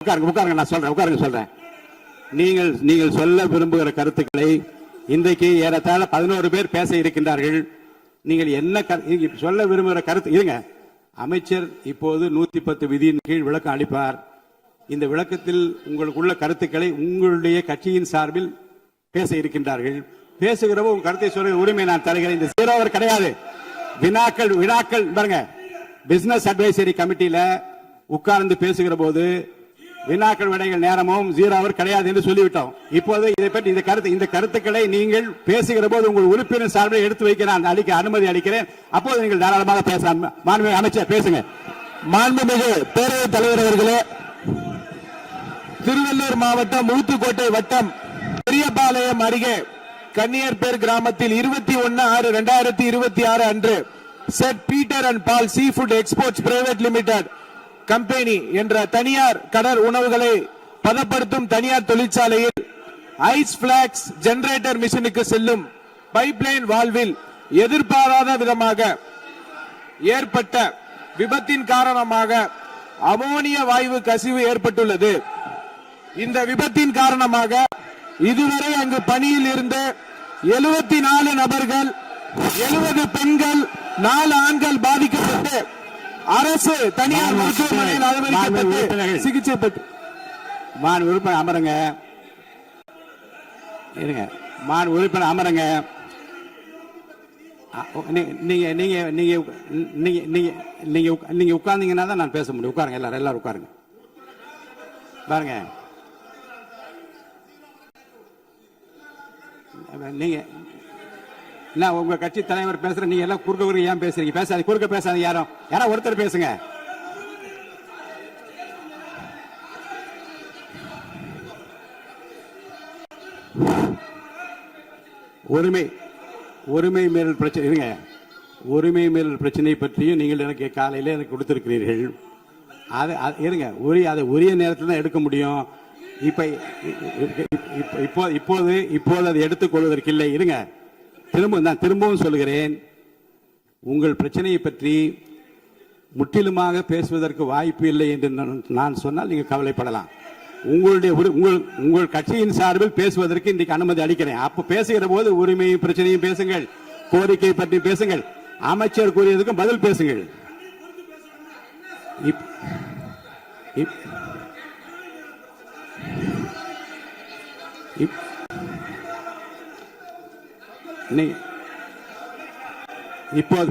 உட்காருங்க, நான் சொல்றேன், உட்காருங்க சொல்றேன். நீங்கள் சொல்ல விரும்புகிற கருத்துக்களை இன்றைக்கு ஏறத்தாழ 11 பேர் பேச இருக்கின்றார்கள். நீங்கள் என்ன சொல்ல விரும்புகிற கருத்து இருங்க. அமைச்சர் இப்போது 110 விதியின் கீழ் விளக்கம் அளிப்பார். இந்த விளக்கத்தில் உங்களுக்குள்ள கருத்துக்களை உங்களுடைய கட்சியின் சார்பில் பேச இருக்கின்றார்கள். பேசுகிறவோ உங்க கருத்தை சொல்ற உரிமை நான் தருகிறேன். இந்த 0 அவர் கிடையாது. வினாக்கள் பாருங்க, பிசினஸ் அட்வைசரி கமிட்டியில உட்கார்ந்து பேசுகிற போது வினாக்கள் விடைகள் நேரமும் 0 அவர் கிடையாது என்று சொல்லிவிட்டோம். இப்போது இதை பற்றி இந்த கருத்துக்களை நீங்கள் பேசுகிற போது உங்கள் உறுப்பினர் சார்பில் எடுத்து வைக்க நான் அனுமதி அளிக்கிறேன். அப்போது நீங்கள் தாராளமாக பேசலாம். மாண்புமிகு அமைச்சர் பேசுங்க. மாண்புமிகு பேரவைத் தலைவர் அவர்களே, திருவள்ளூர் மாவட்டம் ஊத்துக்கோட்டை வட்டம் பெரியபாளையம் அருகே கன்னியர்பேர் கிராமத்தில் 21/6/2026 அன்று saint Peter and Paul sea food exports private limited company என்ற தனியார் கடல் உணவுகளை பதப்படுத்தும் தனியார் தொழிற்சாலையில் ஐஸ் பிளாக்ஸ் ஜெனரேட்டர் மிஷினுக்கு செல்லும் பைப்லைன் வால்வில் எதிர்பாராத விதமாக ஏற்பட்ட விபத்தின் காரணமாக அமோனிய வாயு கசிவு ஏற்பட்டுள்ளது. இந்த விபத்தின் காரணமாக இதுவரை அங்கு பணியில் இருந்த 74 நபர்கள், 70 பெண்கள், 4 ஆண்கள் பாதிக்கப்பட்டு அரசு தனியார் மருத்துவமனையில் அனுமதிக்கப்பட்டு சிகிச்சை பெற்று உறுப்பினர் அமருங்க. இருங்க, உறுப்பினர் அமருங்க. நீங்க உட்கார்ந்தீங்கன்னா தான் நான் பேச முடியும். உட்காருங்க, எல்லாரும் உட்காருங்க. பாருங்க, நீங்க உங்க கட்சி தலைவர் பேசுற, நீங்க எல்லாம் குறுக்க ஏன் பேசுறீங்க? பேசாது, குறுக்க பேசாது. யாரோ ஒருத்தர் பேசுங்க. உரிமை மீறல் பிரச்சனை இருங்க. உரிமை மீறல் பிரச்சனை பற்றியும் நீங்கள் எனக்கு காலையில எனக்கு கொடுத்திருக்கிறீர்கள். இருங்க, உரிய நேரத்தில் தான் எடுக்க முடியும். இப்போது அதை எடுத்துக் கொள்வதற்கு இல்லை. இருங்க, திரும்பவும் சொல்கிறேன், உங்கள் பிரச்சனையை பற்றி முற்றிலுமாக பேசுவதற்கு வாய்ப்பு இல்லை என்று நான் சொன்னால் நீங்கள் கவலைப்படலாம். உங்கள் கட்சியின் சார்பில் பேசுவதற்கு இன்றைக்கு அனுமதி அளிக்கிறேன். அப்ப பேசுகிற போது உரிமையும் பிரச்சனையும் பேசுங்கள், கோரிக்கை பற்றி பேசுங்கள், அமைச்சர் கூறியதுக்கும் பதில் பேசுங்கள். இப்போது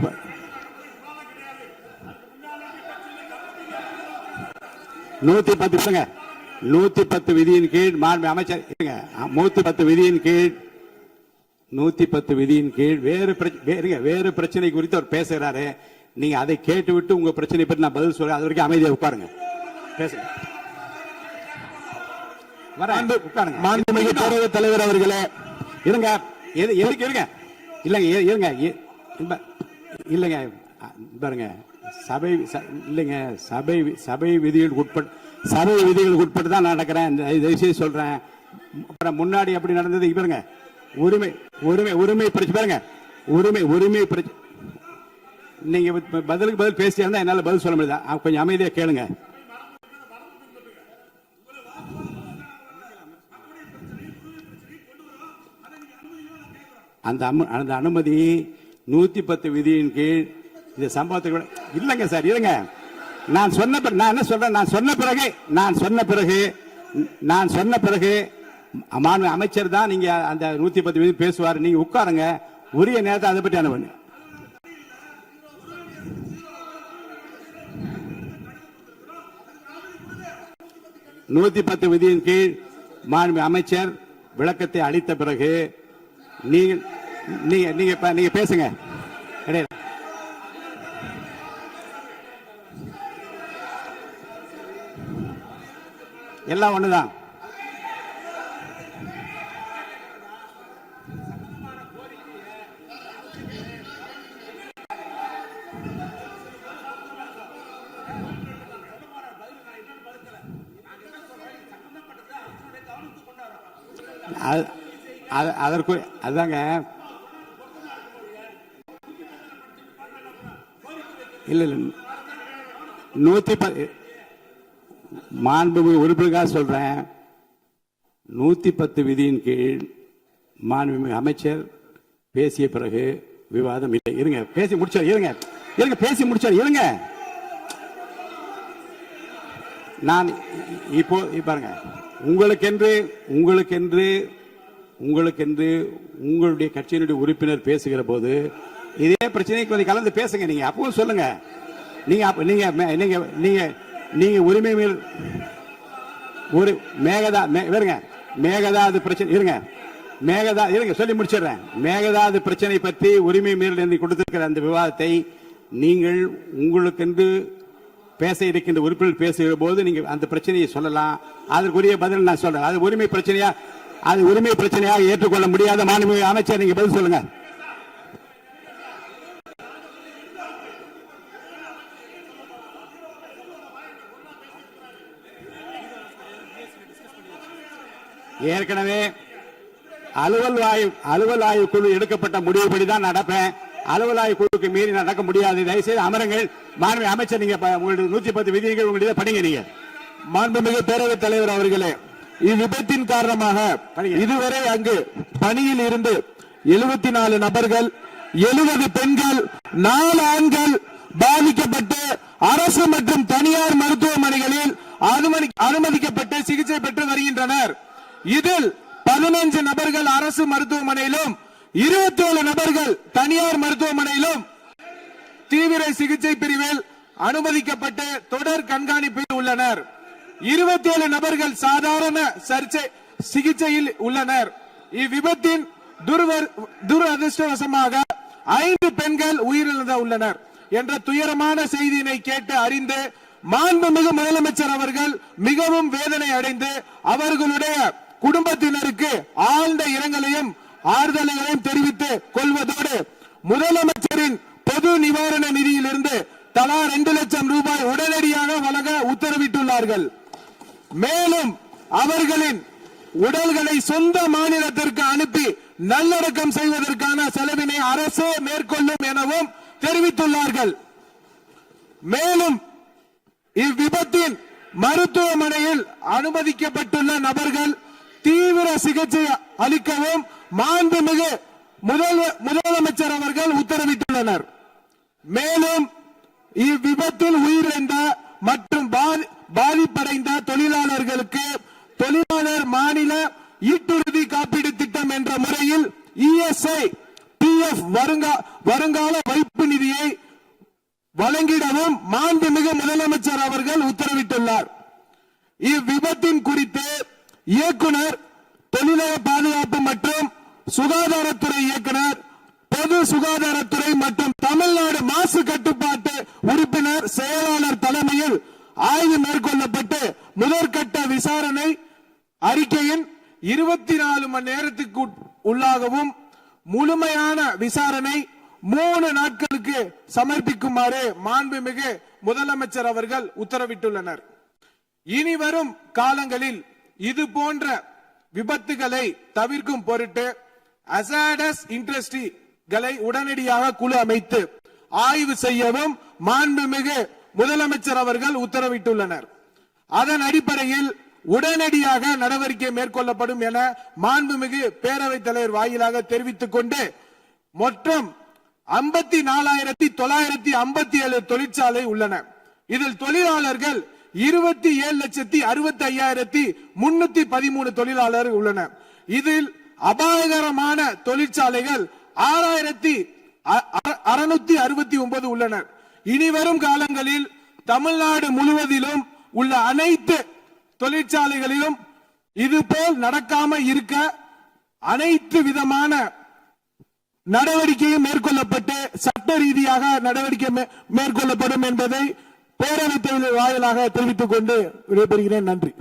110 விதியின் கீழ் அமைச்சர் 110 விதியின் கீழ் வேறு பிரச்சனை குறித்து அவர் பேசுகிறாரு. நீங்க அதை கேட்டுவிட்டு உங்க பிரச்சனை பற்றி நான் பதில் சொல்றேன். அது வரைக்கும் அமைதியா உட்காருங்க. பேசுங்க. மாண்புமிகு பேரவைத் தலைவர் அவர்களே, இருங்க. இருங்க, இல்லைங்க பாருங்க, சபை விதிகளுக்கு உட்பட்டு தான் நடக்கிறேன். சொல்றேன். முன்னாடி அப்படி நடந்தது. பாருங்க, உரிமை பிரச்சனை பாருங்க, உரிமை பிரச்சனை. நீங்க பதிலுக்கு பதில் பேசியா இருந்தா என்னால பதில் சொல்ல முடியாது. கொஞ்சம் அமைதியா கேளுங்க. அந்த அனுமதி 110 விதியின் கீழ் இந்த சம்பவத்துக்கு இல்லைங்க சார். இருங்க, நான் என்ன சொல்றேன், நான் சொன்ன பிறகு அமைச்சர் தான் நீங்க அந்த 110 விதி பேசுவார். நீங்க உட்காருங்க, உரிய நேரத்தை அதை பற்றி அனுப்புங்க. நூத்தி 10 விதியின் கீழ் மாண்பு அமைச்சர் விளக்கத்தை அளித்த பிறகு நீங்க பேசுங்க. எல்லாம் ஒண்ணுதான். அதற்கு அதாங்க இல்ல 110 மாண்புமிகு உறுப்பினருக்காக சொல்றேன். 110 விதியின் கீழ் மாண்புமிகு அமைச்சர் பேசிய பிறகு விவாதம் இல்லை. இருங்க, பேசி முடிச்சார். இருங்க, பேசி முடிச்சார். இருங்க, நான் இப்போ பாருங்க, உங்களுக்கென்று உங்களுடைய கட்சியினுடைய உறுப்பினர் பேசுகிற போது இதே பிரச்சனைக்கு கொஞ்சம் கலந்து பேசுங்க. நீங்க அப்பவும் சொல்லுங்க. நீங்க உரிமை மேல் ஒரு மேகதாது பிரச்சனை இருங்க சொல்லி முடிச்சிடுறேன். மேகதாது பிரச்சனை பற்றி உரிமை மீறல் கொடுத்திருக்கிற அந்த விவாதத்தை நீங்கள் உங்களுக்கென்று பேச இருக்கின்ற உறுப்பினர் பேசுகிற போது நீங்க அந்த பிரச்சனையை சொல்லலாம். அதற்குரிய பதில் நான் சொல்றேன். அது உரிமை பிரச்சனையாக ஏற்றுக்கொள்ள முடியாத மாண்புமிகு அமைச்சர், நீங்க பதில் சொல்லுங்க. ஏற்கனவே அலுவல் ஆய்வு குழு எடுக்கப்பட்ட முடிவுபடிதான் நடப்பேன். அலுவல் ஆய்வு குழுக்கு மீறி நடக்க முடியாது. தயவுசெய்து அமருங்கள். மாண்புமிகு அமைச்சர், நீங்க உங்களுடைய 110 விதிகள் உங்களுடைய படிங்க. நீங்க மாண்புமிகு பேரவைத் தலைவர் அவர்களே, இவ்விபத்தின் காரணமாக இதுவரை அங்கு பணியில் இருந்து 74 நபர்கள், 70 பெண்கள், 4 ஆண்கள் பாதிக்கப்பட்டு அரசு மற்றும் தனியார் மருத்துவமனைகளில் அனுமதிக்கப்பட்டு சிகிச்சை பெற்று வருகின்றனர். இதில் 15 நபர்கள் அரசு மருத்துவமனையிலும் 27 நபர்கள் தனியார் மருத்துவமனையிலும் தீவிர சிகிச்சை பிரிவில் அனுமதிக்கப்பட்டு தொடர் கண்காணிப்பில் உள்ளனர். 27 நபர்கள் சாதாரண சிகிச்சையில் உள்ளனர். இவ்விபத்தின் துரதிருஷ்டவசமாக 5 பெண்கள் உயிரிழந்து உள்ளனர் என்ற துயரமான செய்தியினை கேட்டு அறிந்து மாண்புமிகு முதலமைச்சர் அவர்கள் மிகவும் வேதனை அடைந்து அவர்களுடைய குடும்பத்தினருக்கு ஆழ்ந்த இரங்கலையும் ஆறுதலையும் தெரிவித்துக் கொள்வதோடு முதலமைச்சரின் பொது நிவாரண நிதியிலிருந்து தலா 2 லட்சம் ரூபாய் உடனடியாக வழங்க உத்தரவிட்டுள்ளார்கள். மேலும் அவர்களின் உடல்களை சொந்த மாநிலத்திற்கு அனுப்பி நல்லடக்கம் செய்வதற்கான செலவினை அரசே மேற்கொள்ளும் எனவும் தெரிவித்துள்ளார்கள். மேலும் இவ்விபத்தின் மருத்துவமனையில் அனுமதிக்கப்பட்டுள்ள நபர்கள் தீவிர சிகிச்சை அளிக்கவும் மாண்புமிகு முதலமைச்சர் அவர்கள் உத்தரவிட்டுள்ளனர். மேலும் இவ்விபத்தில் உயிரிழந்த மற்றும் பாதிப்படைந்த தொழிலாளர்களுக்கு தொழிலாளர் மாநில ஈட்டுறுதி காப்பீடு திட்டம் என்ற முறையில் ESI PF வருங்கால வைப்பு நிதியை வழங்கிடவும் மாண்புமிகு முதலமைச்சர் அவர்கள் உத்தரவிட்டுள்ளார். இவ்விபத்தின் குறித்து இயக்குனர், தொழிலாளர் பாதுகாப்பு மற்றும் சுகாதாரத்துறை இயக்குனர், பொது சுகாதாரத்துறை மற்றும் தமிழ்நாடு மாசு கட்டுப்பாட்டு உறுப்பினர் செயலாளர் தலைமையில் ஆய்வு மேற்கொள்ளப்பட்டு முதற்கட்ட விசாரணை அறிக்கையின் 24 மணி நேரத்துக்கு உள்ளாகவும் முழுமையான விசாரணை 3 நாட்களுக்கு சமர்ப்பிக்குமாறு மாண்புமிகு முதலமைச்சர் அவர்கள் உத்தரவிட்டுள்ளனர். இனி வரும் காலங்களில் இது போன்ற விபத்துகளை தவிர்க்கும் பொருட்டு அசாடஸ் இண்டஸ்ட்ரிகளை உடனடியாக குழு அமைத்து ஆய்வு செய்யவும் மாண்புமிகு முதலமைச்சர் அவர்கள் உத்தரவிட்டுள்ளனர். அதன் அடிப்படையில் உடனடியாக நடவடிக்கை மேற்கொள்ளப்படும் என மாண்புமிகு பேரவைத் தலைவர் வாயிலாக தெரிவித்துக் கொண்டு மொத்தம் 54,957 தொழிற்சாலை உள்ளன. இதில் தொழிலாளர்கள் 27,65,313 தொழிலாளர்கள் உள்ளனர். இதில் அபாயகரமான தொழிற்சாலைகள் 6,669 உள்ளனர். இனிவரும் காலங்களில் தமிழ்நாடு முழுவதிலும் உள்ள அனைத்து தொழிற்சாலைகளிலும் இதுபோல் நடக்காமல் இருக்க அனைத்து விதமான நடவடிக்கையும் மேற்கொள்ளப்பட்டு சட்ட ரீதியாக நடவடிக்கை மேற்கொள்ளப்படும் என்பதை பேரவைத் தலைவர் வாயிலாக தெரிவித்துக் கொண்டு விடைபெறுகிறேன். நன்றி.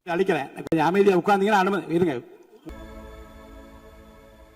அளிக்கிறேன். கொஞ்சம் அமைதியா உட்கார்ந்தீங்கன்னா இருங்க.